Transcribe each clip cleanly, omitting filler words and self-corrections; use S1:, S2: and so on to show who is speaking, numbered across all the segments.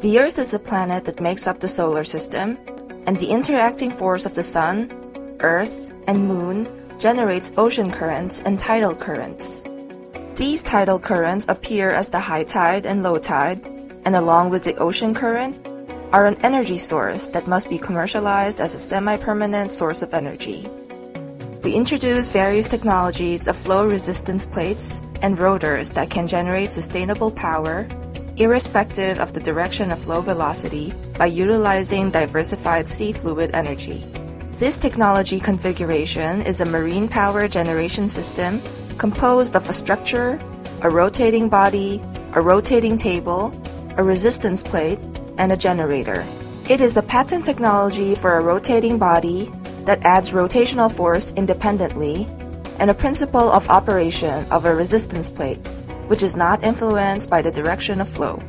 S1: The Earth is a planet that makes up the solar system, and the interacting force of the Sun, Earth, and Moon generates ocean currents and tidal currents. These tidal currents appear as the high tide and low tide, and along with the ocean current, are an energy source that must be commercialized as a semi-permanent source of energy. We introduce various technologies of flow resistance plates and rotors that can generate sustainable power, irrespective of the direction of flow velocity, by utilizing diversified sea fluid energy. This technology configuration is a marine power generation system composed of a structure, a rotating body, a rotating table, a resistance plate, and a generator. It is a patent technology for a rotating body that adds rotational force independently and a principle of operation of a resistance plate, which is not influenced by the direction of flow.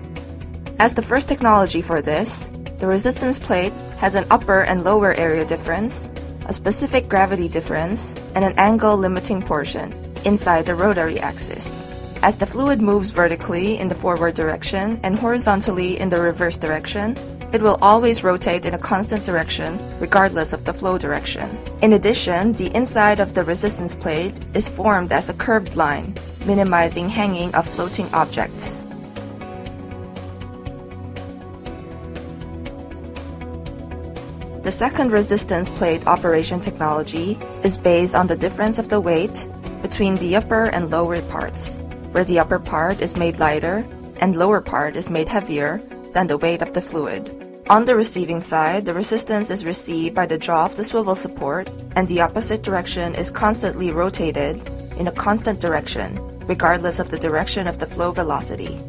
S1: As the first technology for this, the resistance plate has an upper and lower area difference, a specific gravity difference, and an angle limiting portion inside the rotary axis. As the fluid moves vertically in the forward direction and horizontally in the reverse direction, it will always rotate in a constant direction regardless of the flow direction. In addition, the inside of the resistance plate is formed as a curved line, minimizing hanging of floating objects. The second resistance plate operation technology is based on the difference of the weight between the upper and lower parts, where the upper part is made lighter and lower part is made heavier than the weight of the fluid. On the receiving side, the resistance is received by the jaw of the swivel support, and the opposite direction is constantly rotated in a constant direction, regardless of the direction of the flow velocity.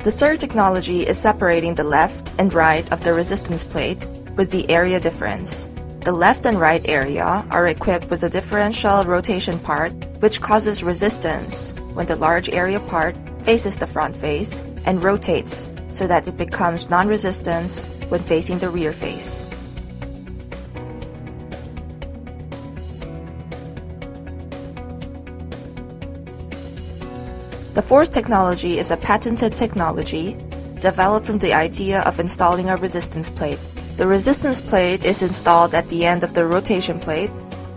S1: The third technology is separating the left and right of the resistance plate with the area difference. The left and right area are equipped with a differential rotation part, which causes resistance when the large area part faces the front face and rotates so that it becomes non-resistance when facing the rear face. The fourth technology is a patented technology developed from the idea of installing a resistance plate. The resistance plate is installed at the end of the rotation plate,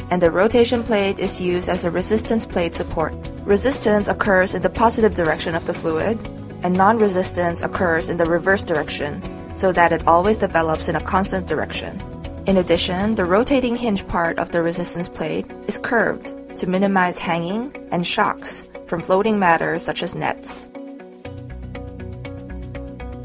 S1: and the rotation plate is used as a resistance plate support. Resistance occurs in the positive direction of the fluid, and non-resistance occurs in the reverse direction, so that it always develops in a constant direction. In addition, the rotating hinge part of the resistance plate is curved to minimize hanging and shocks from floating matter such as nets.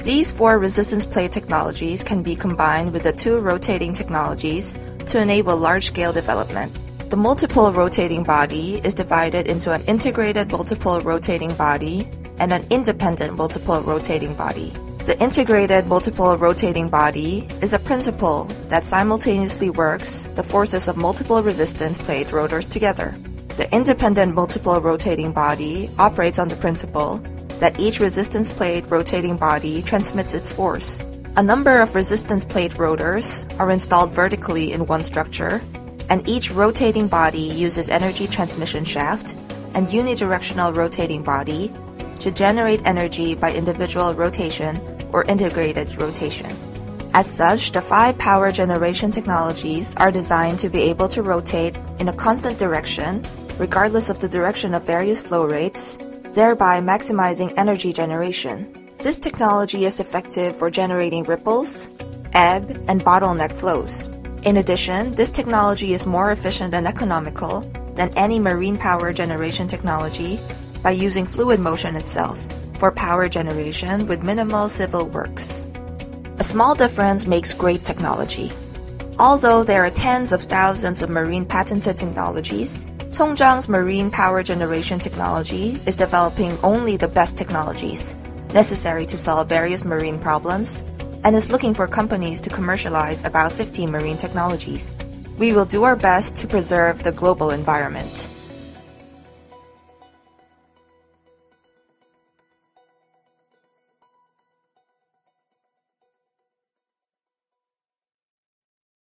S1: These four resistance plate technologies can be combined with the two rotating technologies to enable large-scale development. The multiple rotating body is divided into an integrated multiple rotating body and an independent multiple rotating body. The integrated multiple rotating body is a principle that simultaneously works the forces of multiple resistance plate rotors together. The independent multiple rotating body operates on the principle that each resistance plate rotating body transmits its force. A number of resistance plate rotors are installed vertically in one structure, and each rotating body uses energy transmission shaft and unidirectional rotating body to generate energy by individual rotation or integrated rotation. As such, the 5 power generation technologies are designed to be able to rotate in a constant direction regardless of the direction of various flow rates, thereby maximizing energy generation. This technology is effective for generating ripples, ebb, and bottleneck flows. In addition, this technology is more efficient and economical than any marine power generation technology by using fluid motion itself for power generation with minimal civil works. A small difference makes great technology. Although there are tens of thousands of marine patented technologies, Songjiang's marine power generation technology is developing only the best technologies necessary to solve various marine problems and is looking for companies to commercialize about 50 marine technologies. We will do our best to preserve the global environment.